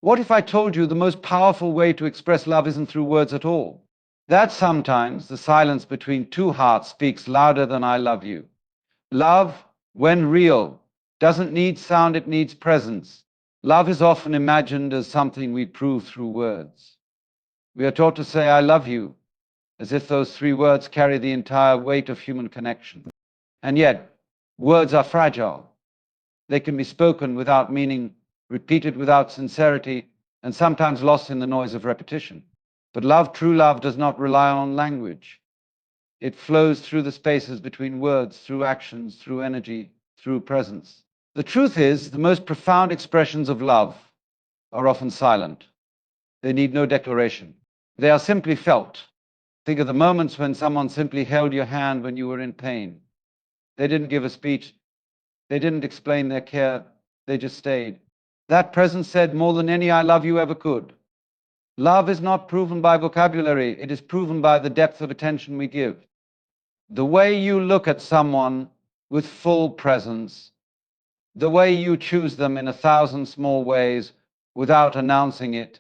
What if I told you the most powerful way to express love isn't through words at all? That sometimes the silence between two hearts speaks louder than I love you. Love, when real, doesn't need sound, it needs presence. Love is often imagined as something we prove through words. We are taught to say, I love you, as if those three words carry the entire weight of human connection. And yet, words are fragile. They can be spoken without meaning, repeated without sincerity, and sometimes lost in the noise of repetition. But love, true love, does not rely on language. It flows through the spaces between words, through actions, through energy, through presence. The truth is, the most profound expressions of love are often silent. They need no declaration. They are simply felt. Think of the moments when someone simply held your hand when you were in pain. They didn't give a speech. They didn't explain their care. They just stayed. That presence said more than any I love you ever could. Love is not proven by vocabulary. It is proven by the depth of attention we give. The way you look at someone with full presence, the way you choose them in 1,000 small ways without announcing it,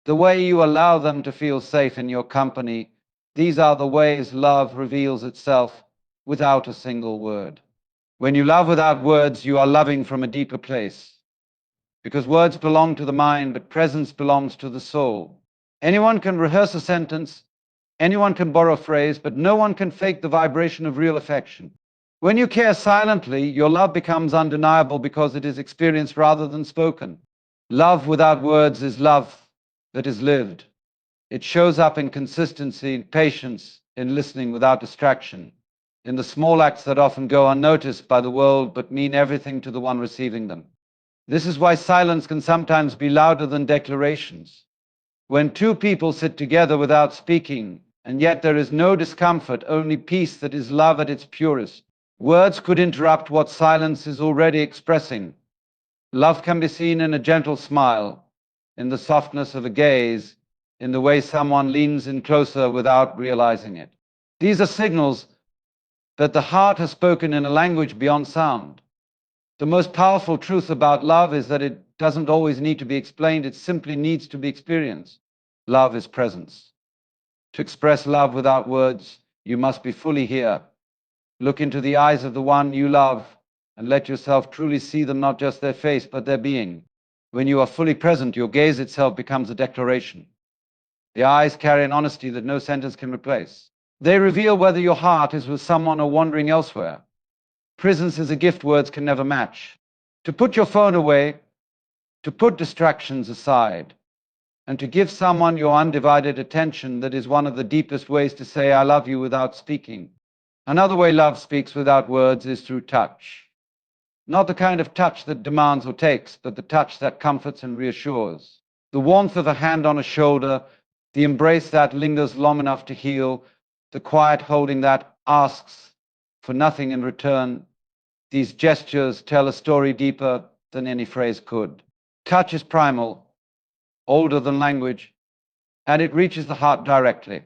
the way you allow them to feel safe in your company, these are the ways love reveals itself without a single word. When you love without words, you are loving from a deeper place. Because words belong to the mind, but presence belongs to the soul. Anyone can rehearse a sentence, anyone can borrow a phrase, but no one can fake the vibration of real affection. When you care silently, your love becomes undeniable because it is experienced rather than spoken. Love without words is love that is lived. It shows up in consistency, in patience, in listening without distraction, in the small acts that often go unnoticed by the world but mean everything to the one receiving them. This is why silence can sometimes be louder than declarations. When two people sit together without speaking, and yet there is no discomfort, only peace that is love at its purest. Words could interrupt what silence is already expressing. Love can be seen in a gentle smile, in the softness of a gaze, in the way someone leans in closer without realizing it. These are signals that the heart has spoken in a language beyond sound. The most powerful truth about love is that it doesn't always need to be explained, it simply needs to be experienced. Love is presence. To express love without words, you must be fully here. Look into the eyes of the one you love and let yourself truly see them, not just their face, but their being. When you are fully present, your gaze itself becomes a declaration. The eyes carry an honesty that no sentence can replace. They reveal whether your heart is with someone or wandering elsewhere. Presence is a gift words can never match. To put your phone away, to put distractions aside, and to give someone your undivided attention, that is one of the deepest ways to say I love you without speaking. Another way love speaks without words is through touch. Not the kind of touch that demands or takes, but the touch that comforts and reassures. The warmth of a hand on a shoulder, the embrace that lingers long enough to heal, the quiet holding that asks for nothing in return. These gestures tell a story deeper than any phrase could. Touch is primal, older than language, and it reaches the heart directly.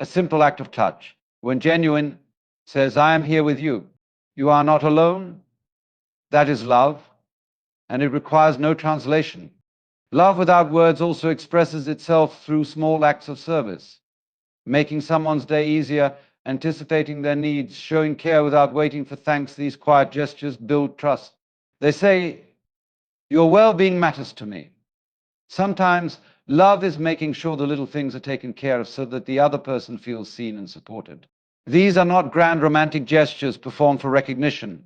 A simple act of touch, when genuine, says, I am here with you. You are not alone. That is love, and it requires no translation. Love without words also expresses itself through small acts of service, making someone's day easier, anticipating their needs, showing care without waiting for thanks. These quiet gestures build trust. They say, your well-being matters to me. Sometimes love is making sure the little things are taken care of so that the other person feels seen and supported. These are not grand romantic gestures performed for recognition,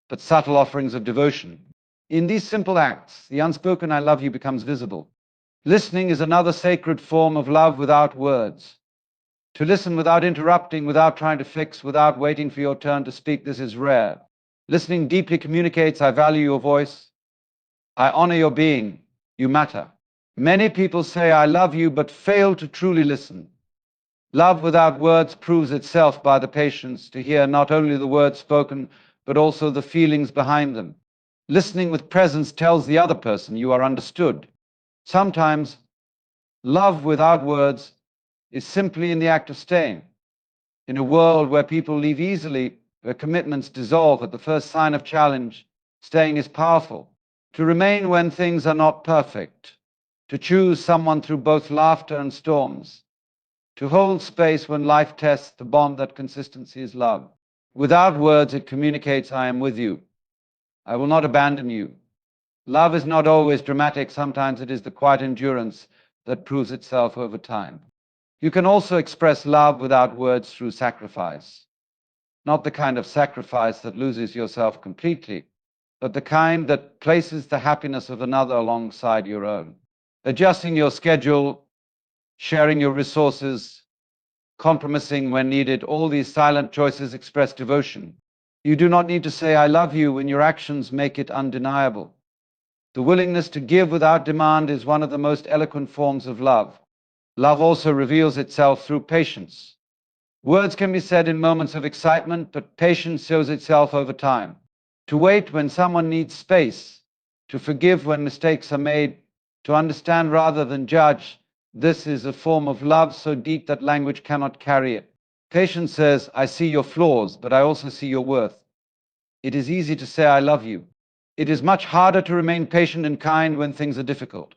but subtle offerings of devotion. In these simple acts, the unspoken I love you becomes visible. Listening is another sacred form of love without words. To listen without interrupting, without trying to fix, without waiting for your turn to speak, this is rare. Listening deeply communicates, I value your voice. I honor your being. You matter. Many people say, I love you, but fail to truly listen. Love without words proves itself by the patience to hear not only the words spoken, but also the feelings behind them. Listening with presence tells the other person you are understood. Sometimes love without words is simply in the act of staying. In a world where people leave easily, where commitments dissolve at the first sign of challenge, staying is powerful. To remain when things are not perfect, to choose someone through both laughter and storms, to hold space when life tests the bond that consistency is love. Without words, it communicates, I am with you. I will not abandon you. Love is not always dramatic. Sometimes it is the quiet endurance that proves itself over time. You can also express love without words through sacrifice. Not the kind of sacrifice that loses yourself completely, but the kind that places the happiness of another alongside your own. Adjusting your schedule, sharing your resources, compromising when needed, all these silent choices express devotion. You do not need to say, I love you, when your actions make it undeniable. The willingness to give without demand is one of the most eloquent forms of love. Love also reveals itself through patience. Words can be said in moments of excitement, but patience shows itself over time. To wait when someone needs space, to forgive when mistakes are made, to understand rather than judge, this is a form of love so deep that language cannot carry it. Patience says, I see your flaws, but I also see your worth. It is easy to say, I love you. It is much harder to remain patient and kind when things are difficult.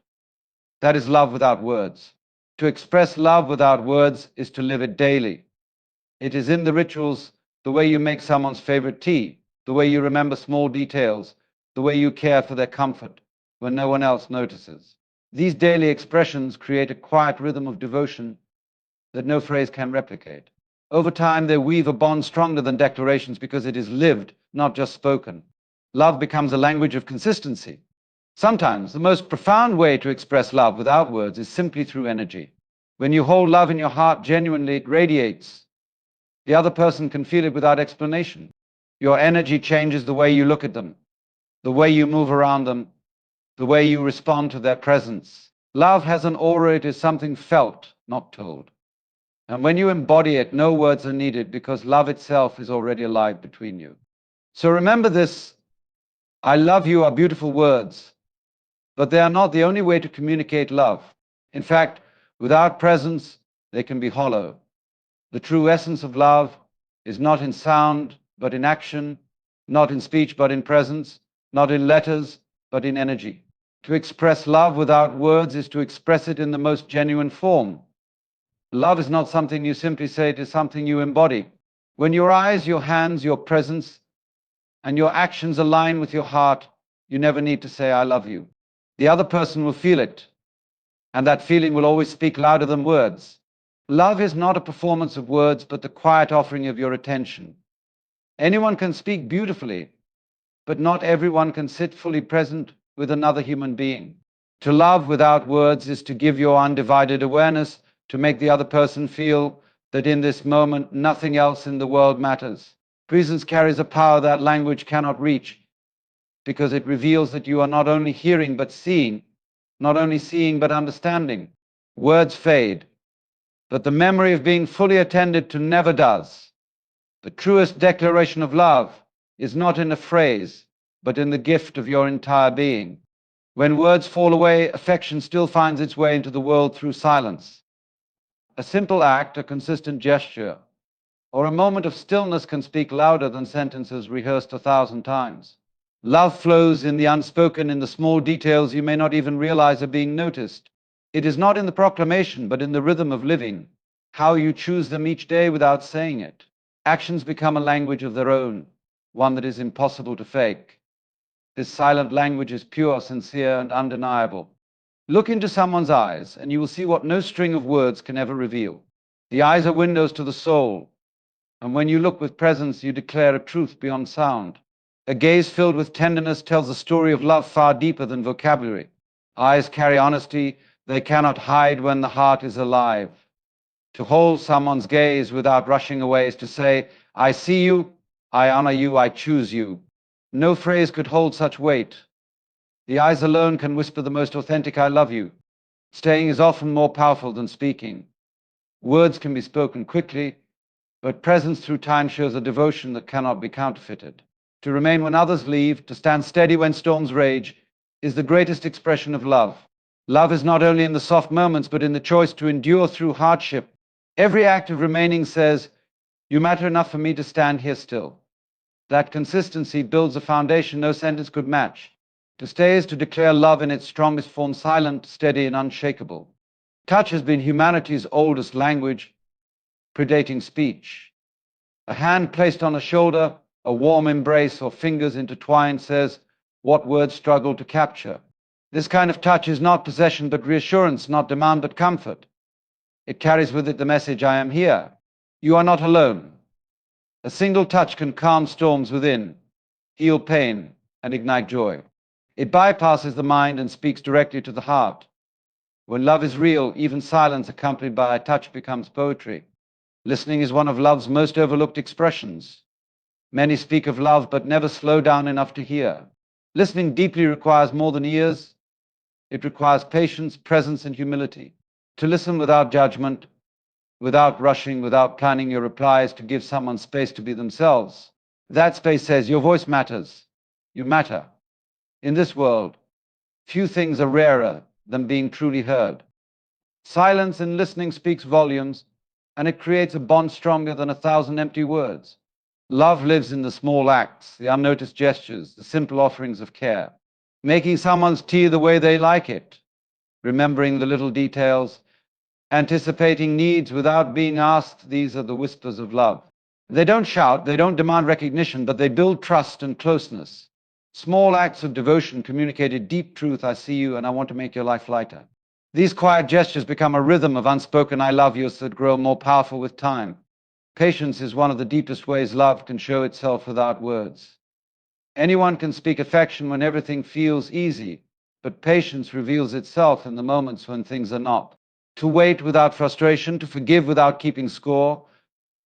That is love without words. To express love without words is to live it daily. It is in the rituals, the way you make someone's favorite tea, the way you remember small details, the way you care for their comfort when no one else notices. These daily expressions create a quiet rhythm of devotion that no phrase can replicate. Over time, they weave a bond stronger than declarations because it is lived, not just spoken. Love becomes a language of consistency. Sometimes the most profound way to express love without words is simply through energy. When you hold love in your heart genuinely, it radiates. The other person can feel it without explanation. Your energy changes the way you look at them, the way you move around them, the way you respond to their presence. Love has an aura. It is something felt, not told. And when you embody it, no words are needed because love itself is already alive between you. So remember this, I love you are beautiful words, but they are not the only way to communicate love. In fact, without presence, they can be hollow. The true essence of love is not in sound, but in action, not in speech, but in presence, not in letters, but in energy. To express love without words is to express it in the most genuine form. Love is not something you simply say, it is something you embody. When your eyes, your hands, your presence, and your actions align with your heart, you never need to say, I love you. The other person will feel it, and that feeling will always speak louder than words. Love is not a performance of words, but the quiet offering of your attention. Anyone can speak beautifully, but not everyone can sit fully present with another human being. To love without words is to give your undivided awareness, to make the other person feel that in this moment nothing else in the world matters. Presence carries a power that language cannot reach, because it reveals that you are not only hearing but seeing, not only seeing but understanding. Words fade, but the memory of being fully attended to never does. The truest declaration of love is not in a phrase, but in the gift of your entire being. When words fall away, affection still finds its way into the world through silence. A simple act, a consistent gesture, or a moment of stillness can speak louder than sentences rehearsed 1,000 times. Love flows in the unspoken, in the small details you may not even realize are being noticed. It is not in the proclamation, but in the rhythm of living, how you choose them each day without saying it. Actions become a language of their own, one that is impossible to fake. This silent language is pure, sincere, and undeniable. Look into someone's eyes, and you will see what no string of words can ever reveal. The eyes are windows to the soul, and when you look with presence, you declare a truth beyond sound. A gaze filled with tenderness tells a story of love far deeper than vocabulary. Eyes carry honesty. They cannot hide when the heart is alive. To hold someone's gaze without rushing away is to say, I see you, I honor you, I choose you. No phrase could hold such weight. The eyes alone can whisper the most authentic I love you. Staying is often more powerful than speaking. Words can be spoken quickly, but presence through time shows a devotion that cannot be counterfeited. To remain when others leave, to stand steady when storms rage, is the greatest expression of love. Love is not only in the soft moments, but in the choice to endure through hardship. Every act of remaining says, you matter enough for me to stand here still. That consistency builds a foundation no sentence could match. To stay is to declare love in its strongest form, silent, steady, and unshakable. Touch has been humanity's oldest language, predating speech. A hand placed on a shoulder, a warm embrace, or fingers intertwined says what words struggle to capture. This kind of touch is not possession but reassurance, not demand but comfort. It carries with it the message, I am here. You are not alone. A single touch can calm storms within, heal pain, and ignite joy. It bypasses the mind and speaks directly to the heart. When love is real, even silence accompanied by a touch becomes poetry. Listening is one of love's most overlooked expressions. Many speak of love but never slow down enough to hear. Listening deeply requires more than ears. It requires patience, presence, and humility. To listen without judgment, without rushing, without planning your replies, to give someone space to be themselves. That space says, your voice matters. You matter. In this world, few things are rarer than being truly heard. Silence in listening speaks volumes, and it creates a bond stronger than 1,000 empty words. Love lives in the small acts, the unnoticed gestures, the simple offerings of care. Making someone's tea the way they like it, remembering the little details, anticipating needs without being asked, these are the whispers of love. They don't shout, they don't demand recognition, but they build trust and closeness. Small acts of devotion communicated deep truth, I see you and I want to make your life lighter. These quiet gestures become a rhythm of unspoken I love yous that grow more powerful with time. Patience is one of the deepest ways love can show itself without words. Anyone can speak affection when everything feels easy, but patience reveals itself in the moments when things are not. To wait without frustration, to forgive without keeping score,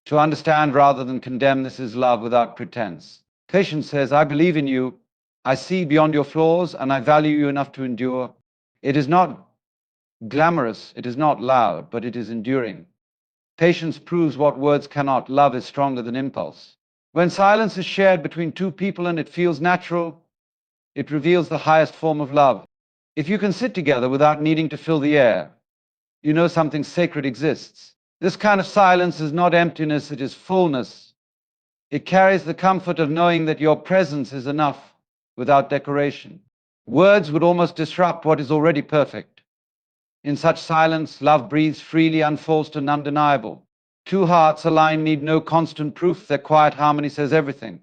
to understand rather than condemn, this is love without pretense. Patience says, I believe in you, I see beyond your flaws, and I value you enough to endure. It is not glamorous, it is not loud, but it is enduring. Patience proves what words cannot. Love is stronger than impulse. When silence is shared between two people and it feels natural, it reveals the highest form of love. If you can sit together without needing to fill the air, you know something sacred exists. This kind of silence is not emptiness, it is fullness. It carries the comfort of knowing that your presence is enough without decoration. Words would almost disrupt what is already perfect. In such silence, love breathes freely, unforced and undeniable. Two hearts aligned need no constant proof, their quiet harmony says everything.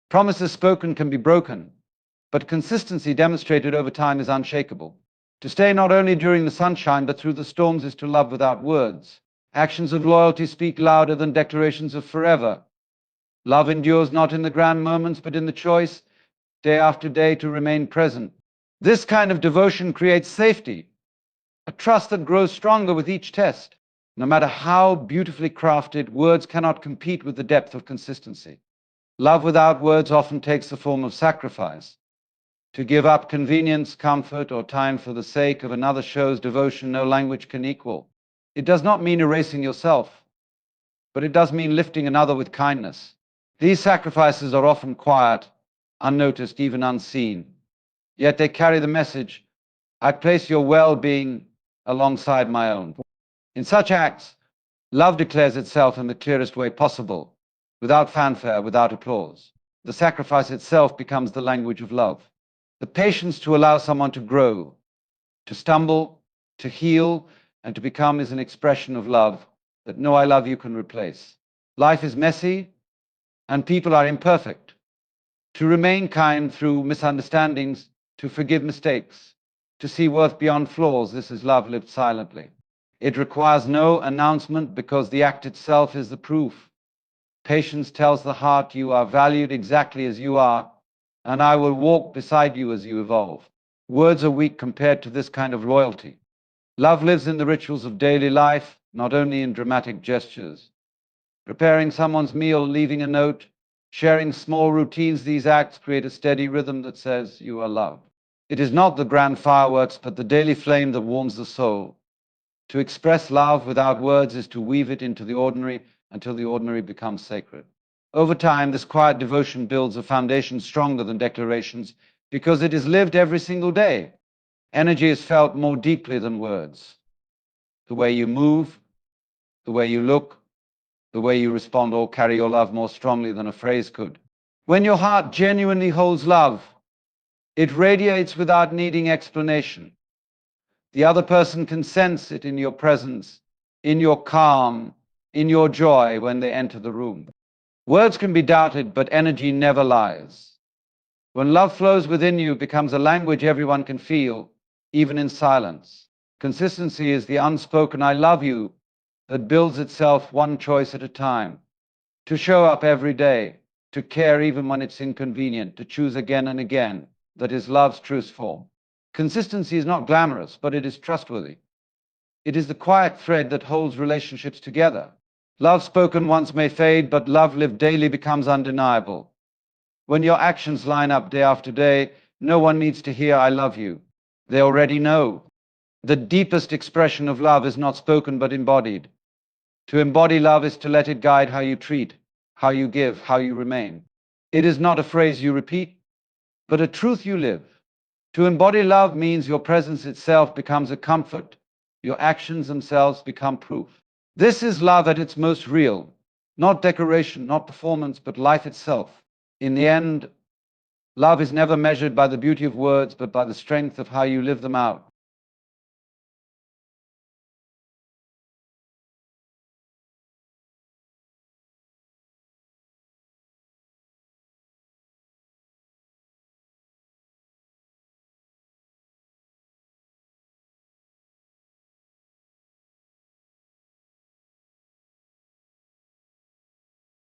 Promises spoken can be broken, but consistency demonstrated over time is unshakable. To stay not only during the sunshine but through the storms is to love without words. Actions of loyalty speak louder than declarations of forever. Love endures not in the grand moments but in the choice, day after day, to remain present. This kind of devotion creates safety, a trust that grows stronger with each test. No matter how beautifully crafted, words cannot compete with the depth of consistency. Love without words often takes the form of sacrifice. To give up convenience, comfort, or time for the sake of another shows devotion no language can equal. It does not mean erasing yourself, but it does mean lifting another with kindness. These sacrifices are often quiet, unnoticed, even unseen. Yet they carry the message, I place your well-being alongside my own. In such acts, love declares itself in the clearest way possible, without fanfare, without applause. The sacrifice itself becomes the language of love. The patience to allow someone to grow, to stumble, to heal, and to become is an expression of love that no I love you can replace. Life is messy, and people are imperfect. To remain kind through misunderstandings, to forgive mistakes, to see worth beyond flaws, this is love lived silently. It requires no announcement because the act itself is the proof. Patience tells the heart you are valued exactly as you are, and I will walk beside you as you evolve. Words are weak compared to this kind of loyalty. Love lives in the rituals of daily life, not only in dramatic gestures. Preparing someone's meal, leaving a note, sharing small routines, these acts create a steady rhythm that says you are loved. It is not the grand fireworks, but the daily flame that warms the soul. To express love without words is to weave it into the ordinary until the ordinary becomes sacred. Over time, this quiet devotion builds a foundation stronger than declarations because it is lived every single day. Energy is felt more deeply than words. The way you move, the way you look, the way you respond all carry your love more strongly than a phrase could. When your heart genuinely holds love, It radiates without needing explanation. The other person can sense it in your presence, in your calm, in your joy when they enter the room. Words can be doubted, but energy never lies. When love flows within you, it becomes a language everyone can feel, even in silence. Consistency is the unspoken I love you that builds itself one choice at a time. To show up every day, to care even when it's inconvenient, to choose again and again, that is love's truest form. Consistency is not glamorous, but it is trustworthy. It is the quiet thread that holds relationships together. Love spoken once may fade, but love lived daily becomes undeniable. When your actions line up day after day, no one needs to hear I love you. They already know. The deepest expression of love is not spoken but embodied. To embody love is to let it guide how you treat, how you give, how you remain. It is not a phrase you repeat, but a truth you live. To embody love means your presence itself becomes a comfort. Your actions themselves become proof. This is love at its most real, not decoration, not performance, but life itself. In the end, love is never measured by the beauty of words, but by the strength of how you live them out.